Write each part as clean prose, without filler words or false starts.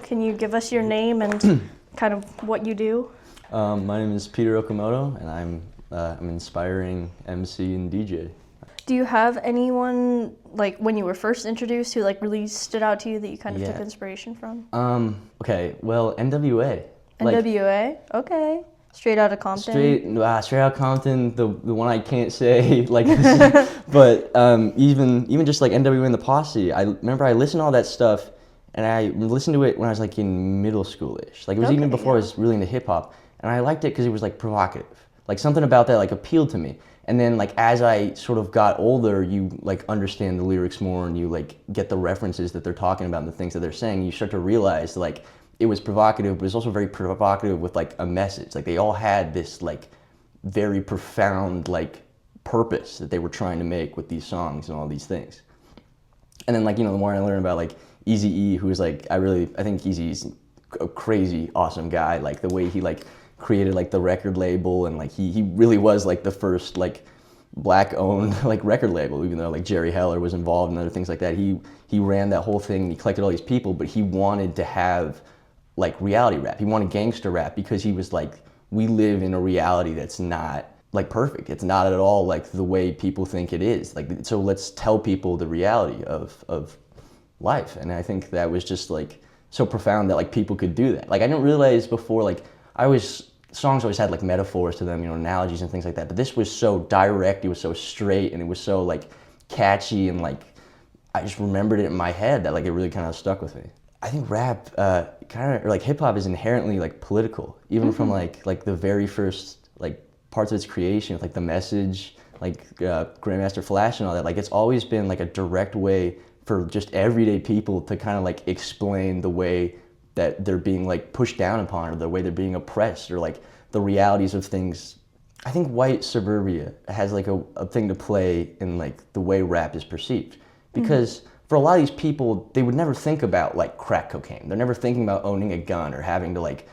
Can you give us your name and kind of what you do? My name is Peter Okamoto, and I'm an inspiring MC and DJ. Do you have anyone, like, when you were first introduced who, like, really stood out to you that you kind of took Yeah. inspiration from? Okay, well, NWA. NWA? Okay. Straight out of Compton? Straight out Compton, the one I can't say, like, but even just like NWA and the Posse, I remember I listened to all that stuff, and I listened to it when I was like in middle school-ish. Like, it was even before I was really into hip-hop, and I liked it because it was like provocative. Like, something about that like appealed to me. And then like as I sort of got older, you like understand the lyrics more, and you like get the references that they're talking about and the things that they're saying. You start to realize like it was provocative, but it was also very provocative with like a message. Like, they all had this like very profound like purpose that they were trying to make with these songs and all these things. And then like, you know, the more I learn about like Eazy-E, who's like, I think Eazy-E's a crazy awesome guy. Like, the way he like created like the record label, and like he really was like the first like black owned like record label, even though like Jerry Heller was involved and other things like that. He ran that whole thing, and he collected all these people, but he wanted to have like reality rap. He wanted gangster rap because he was like, we live in a reality that's not like perfect. It's not at all like the way people think it is. Like, so let's tell people the reality of life. And I think that was just like so profound that like people could do that. Like, I didn't realize before, like songs always had like metaphors to them, you know, analogies and things like that. But this was so direct, it was so straight, and it was so like catchy, and like I just remembered it in my head that like it really kind of stuck with me. I think rap, kind of like hip hop, is inherently like political, even from like the very first like parts of its creation, with like the message, like Grandmaster Flash and all that. Like, it's always been like a direct way for just everyday people to kind of like explain the way that they're being like pushed down upon, or the way they're being oppressed, or like the realities of things. I think white suburbia has like a thing to play in like the way rap is perceived, because for a lot of these people, they would never think about like crack cocaine. They're never thinking about owning a gun, or having to like,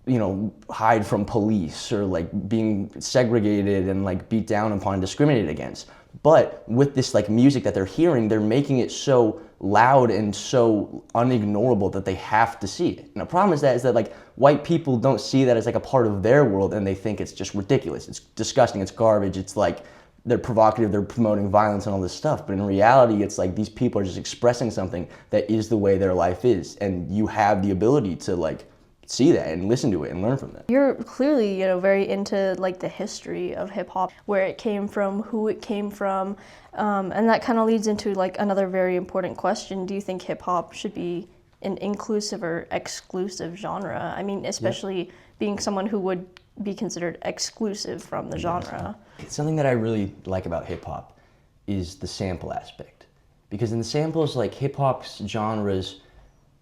you know, hide from police, or like being segregated and like beat down upon and discriminated against. But with this like music that they're hearing, they're making it so loud and so unignorable that they have to see it. And the problem is that like white people don't see that as like a part of their world, and they think it's just ridiculous. It's disgusting. It's garbage. It's like they're provocative. They're promoting violence and all this stuff. But in reality, it's like these people are just expressing something that is the way their life is, and you have the ability to like see that and listen to it and learn from that. You're clearly, you know, very into like the history of hip hop, where it came from, who it came from, and that kind of leads into like another very important question. Do you think hip hop should be an inclusive or exclusive genre? I mean, especially being someone who would be considered exclusive from the genre. Something that I really like about hip hop is the sample aspect, because in the samples, like hip hop's genres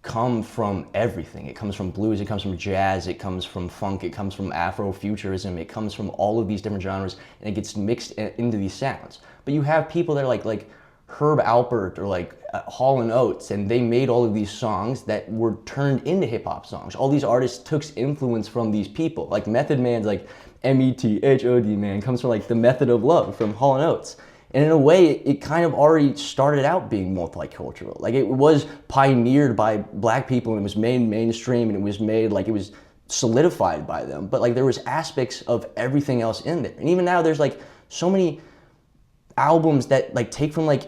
come from everything. It comes from blues, it comes from jazz, it comes from funk, it comes from Afrofuturism, it comes from all of these different genres, and it gets mixed into these sounds. But you have people that are like Herb Alpert, or like Hall & Oates, and they made all of these songs that were turned into hip-hop songs. All these artists took influence from these people. Like Method Man's like METHOD man comes from like the Method of Love from Hall & Oates. And in a way, it kind of already started out being multicultural. Like, it was pioneered by black people, and it was made mainstream, and it was made like it was solidified by them. But like there was aspects of everything else in there. And even now there's like so many albums that like take from like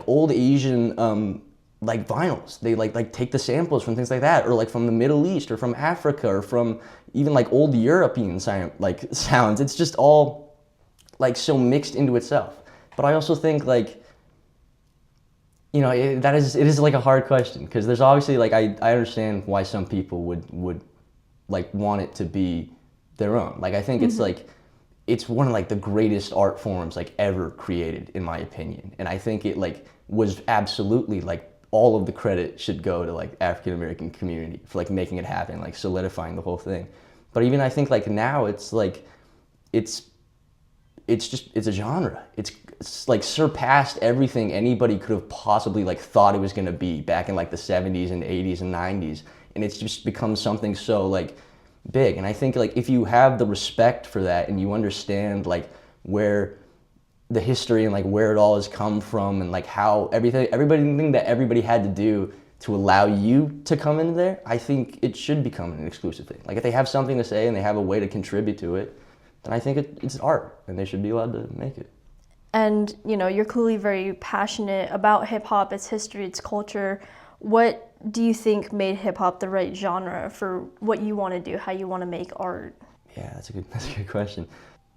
old Asian like vinyls. They like take the samples from things like that, or like from the Middle East, or from Africa, or from even like old European sounds. It's just all like so mixed into itself. But I also think like, you know, it is like a hard question, because there's obviously like I understand why some people would like want it to be their own. Like, I think it's like it's one of like the greatest art forms like ever created, in my opinion. And I think it like was absolutely like all of the credit should go to like African American community for like making it happen, like solidifying the whole thing. But even I think like now it's like it's a genre. It's like surpassed everything anybody could have possibly like thought it was going to be back in like the 70s and 80s and 90s, and it's just become something so like big. And I think like if you have the respect for that, and you understand like where the history and like where it all has come from, and like how everything that everybody had to do to allow you to come in there, I think it should become an exclusive thing. Like if they have something to say and they have a way to contribute to it, then I think it's art and they should be allowed to make it. And, you know, you're clearly very passionate about hip hop, its history, its culture. What do you think made hip hop the right genre for what you want to do, how you want to make art? Yeah, that's a good question.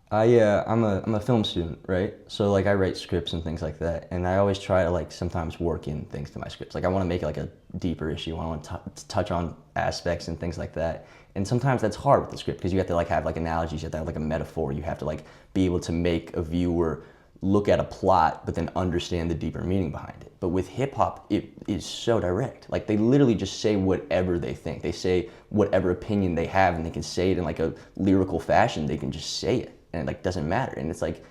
I'm a film student, right? So like I write scripts and things like that, and I always try to like sometimes work in things to my scripts. Like I want to make it like a deeper issue. I want to touch on aspects and things like that. And sometimes that's hard with the script because you have to like have like analogies, you have to have like a metaphor. You have to like be able to make a viewer look at a plot, but then understand the deeper meaning behind it. But with hip hop, it is so direct. Like they literally just say whatever they think. They say whatever opinion they have, and they can say it in like a lyrical fashion. They can just say it, and it like doesn't matter. And it's like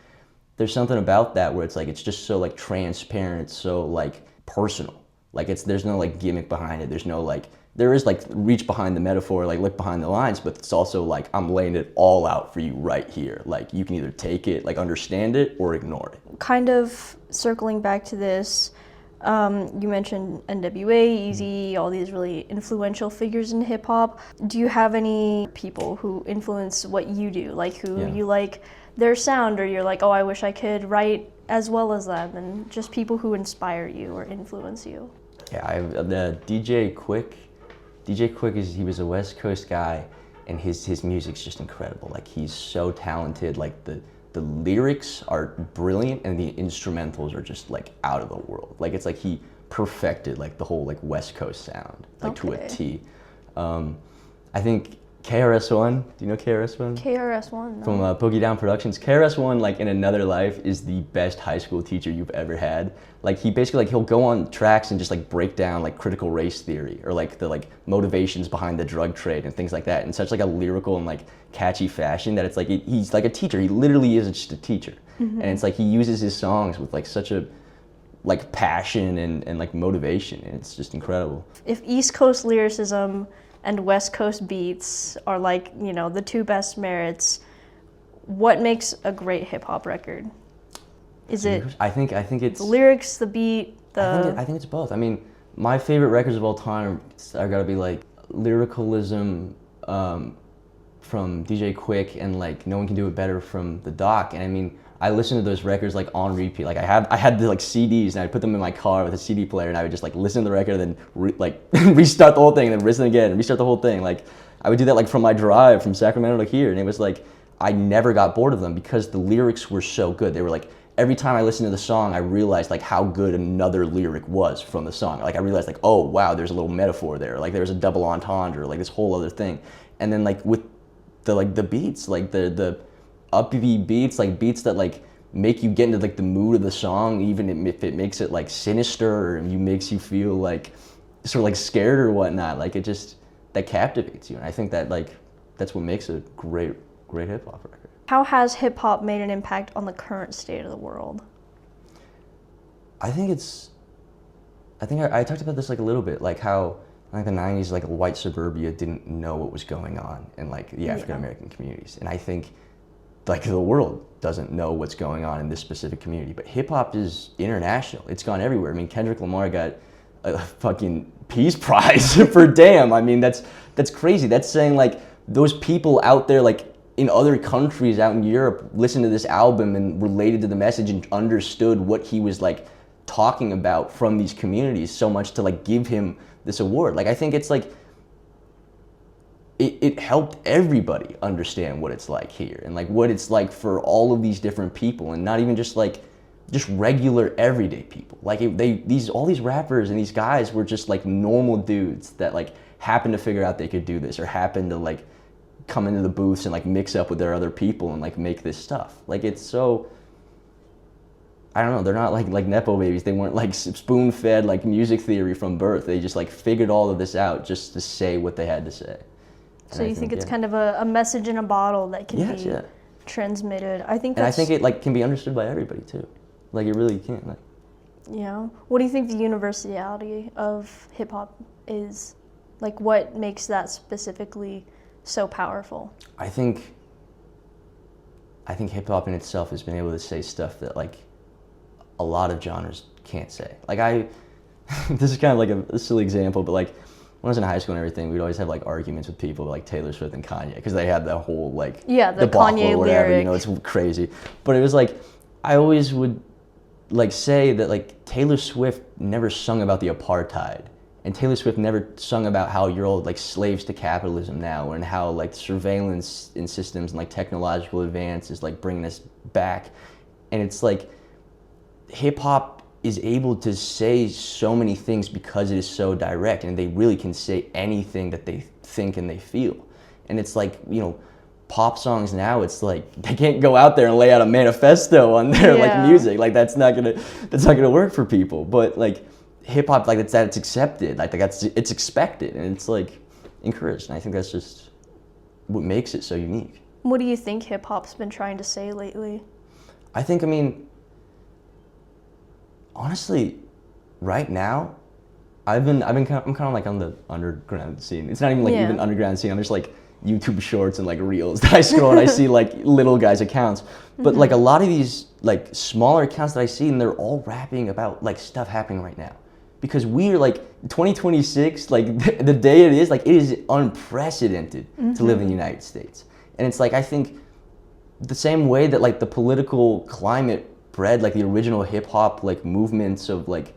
there's something about that where it's like it's just so like transparent, so like personal. Like there's no like gimmick behind it. There's no like there is like reach behind the metaphor, like look behind the lines, but it's also like I'm laying it all out for you right here. Like you can either take it, like understand it, or ignore it. Kind of circling back to this, you mentioned NWA, Eazy, all these really influential figures in hip hop. Do you have any people who influence what you do, like who you like their sound, or you're like, oh, I wish I could write as well as them, and just people who inspire you or influence you? Yeah, I have the DJ Quick. DJ Quick he was a West Coast guy, and his music's just incredible. Like he's so talented. Like the lyrics are brilliant, and the instrumentals are just like out of the world. Like it's like he perfected like the whole like West Coast sound, like to a T. I think KRS-One. Do you know KRS-One? KRS-One. No. From Boogie Down Productions. KRS-One, like in another life, is the best high school teacher you've ever had. Like he basically like he'll go on tracks and just like break down like critical race theory or like the like motivations behind the drug trade and things like that in such like a lyrical and like catchy fashion that it's like he's like a teacher. He literally is just a teacher, and it's like he uses his songs with like such a like passion and like motivation, and it's just incredible. If East Coast lyricism and West Coast beats are like, you know, the two best merits, what makes a great hip hop record? Is it? I think it's the lyrics, the beat, I think it's both. I mean, my favorite records of all time are gotta be like lyricalism from DJ Quick and like No One Can Do It Better from The Doc. And I mean, I listened to those records like on repeat. Like I had the like CDs and I put them in my car with a CD player and I would just like listen to the record and then restart the whole thing and then listen again and restart the whole thing. Like I would do that like from my drive from Sacramento to here, and it was like I never got bored of them because the lyrics were so good. They were like every time I listened to the song, I realized like how good another lyric was from the song. Like I realized like, oh wow, there's a little metaphor there. Like there's a double entendre, like this whole other thing. And then like with the beats, like the upbeat beats, like beats that like make you get into like the mood of the song, even if it makes it like sinister or makes you feel like sort of like scared or whatnot. Like it just that captivates you, and I think that like that's what makes a great hip hop record. How has hip hop made an impact on the current state of the world? I think I talked about this like a little bit, like how like the 90s, like white suburbia didn't know what was going on in like the African American communities, and I think like the world doesn't know what's going on in this specific community. But hip hop is international. It's gone everywhere. I mean, Kendrick Lamar got a fucking Peace Prize for Damn. I mean, that's crazy. That's saying like those people out there like in other countries out in Europe listened to this album and related to the message and understood what he was like talking about from these communities so much to like give him this award. Like I think it's like it helped everybody understand what it's like here and like what it's like for all of these different people, and not even just like just regular everyday people. Like all these rappers and these guys were just like normal dudes that like happened to figure out they could do this or happened to like come into the booths and like mix up with their other people and like make this stuff. Like it's so, I don't know, they're not like Nepo babies. They weren't like spoon-fed like music theory from birth. They just like figured all of this out just to say what they had to say. So you think it's kind of a message in a bottle that can be transmitted. I think it like can be understood by everybody too. Like it really can. Like. Yeah. What do you think the universality of hip hop is? Like what makes that specifically so powerful? I think hip hop in itself has been able to say stuff that like a lot of genres can't say. Like this is kind of like a silly example, but like when I was in high school and everything, we'd always have like arguments with people like Taylor Swift and Kanye because they had that whole like Yeah, the debacle Kanye or whatever. lyric. You know, it's crazy. But it was like I always would like say that like Taylor Swift never sung about the apartheid, and Taylor Swift never sung about how you're all like slaves to capitalism now, and how like surveillance in systems and like technological advance is like bringing us back. And it's like hip hop is able to say so many things because it is so direct, and they really can say anything that they think and they feel. And it's like, you know, pop songs now, it's like they can't go out there and lay out a manifesto on their like music. Like that's not gonna work for people. But like hip hop, like it's accepted, like it's expected, and it's like encouraged. And I think that's just what makes it so unique. What do you think hip hop's been trying to say lately? I think, I mean, honestly, right now, I'm kind of like on the underground scene. It's not even like even underground scene. I'm just like YouTube shorts and like reels that I scroll and I see like little guys' accounts. But like a lot of these like smaller accounts that I see, and they're all rapping about like stuff happening right now. Because we're like 2026, like the day it is, like it is unprecedented to live in the United States. And it's like, I think the same way that like the political climate bred like the original hip hop like movements of like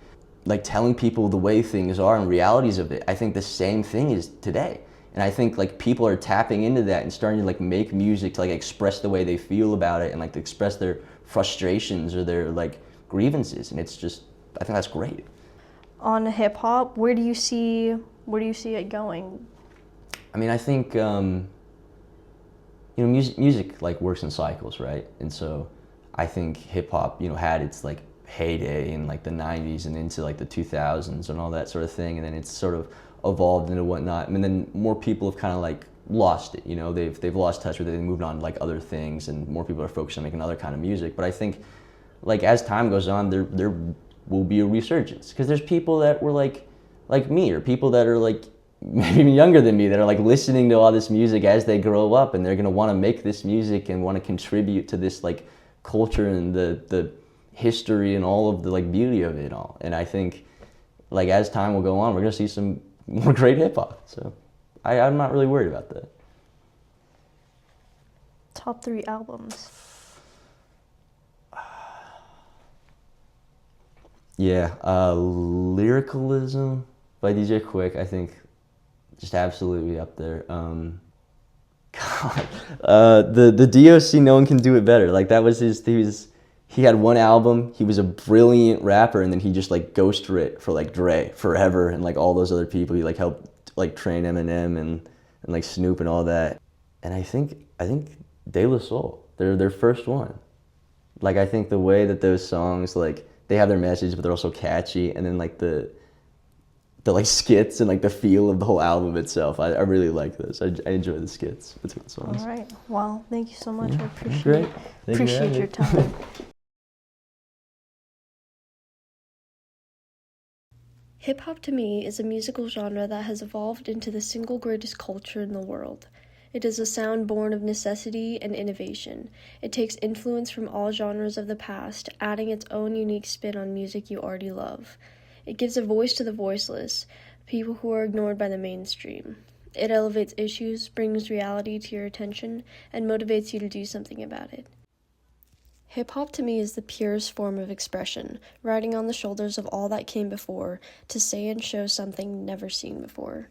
telling people the way things are and realities of it, I think the same thing is today. And I think like people are tapping into that and starting to like make music to like express the way they feel about it and like to express their frustrations or their like grievances. And it's just, I think that's great. On hip hop, where do you see it going? I mean, I think you know, music like works in cycles, right? And so I think hip hop, you know, had its like heyday in like the 90s and into like the 2000s and all that sort of thing, and then it's sort of evolved into whatnot. And then more people have kind of like lost it, you know, they've lost touch with it, they moved on to like other things, and more people are focused on making other kind of music. But I think like as time goes on, there will be a resurgence, because there's people that were like me, or people that are like maybe even younger than me, that are like listening to all this music as they grow up, and they're going to want to make this music and want to contribute to this like culture and the history and all of the like beauty of it all. And I think like as time will go on, we're going to see some more great hip hop. So I'm not really worried about that. Top 3 albums. Yeah, Lyricalism by DJ Quick, I think just absolutely up there. God, the DOC, No One Can Do It Better. Like that was he had one album, he was a brilliant rapper, and then he just like ghosted it for like Dre forever and like all those other people. He like helped like train Eminem and like Snoop and all that. And I think De La Soul, their first one. Like I think the way that those songs, like they have their message, but they're also catchy, and then like the like skits and like the feel of the whole album itself. I really like this. I enjoy the skits between the songs. All right. Well, thank you so much. Yeah, I appreciate great. it. Thank Appreciate your time. Hip hop to me is a musical genre that has evolved into the single greatest culture in the world. It is a sound born of necessity and innovation. It takes influence from all genres of the past, adding its own unique spin on music you already love. It gives a voice to the voiceless, people who are ignored by the mainstream. It elevates issues, brings reality to your attention, and motivates you to do something about it. Hip-hop to me is the purest form of expression, riding on the shoulders of all that came before, to say and show something never seen before.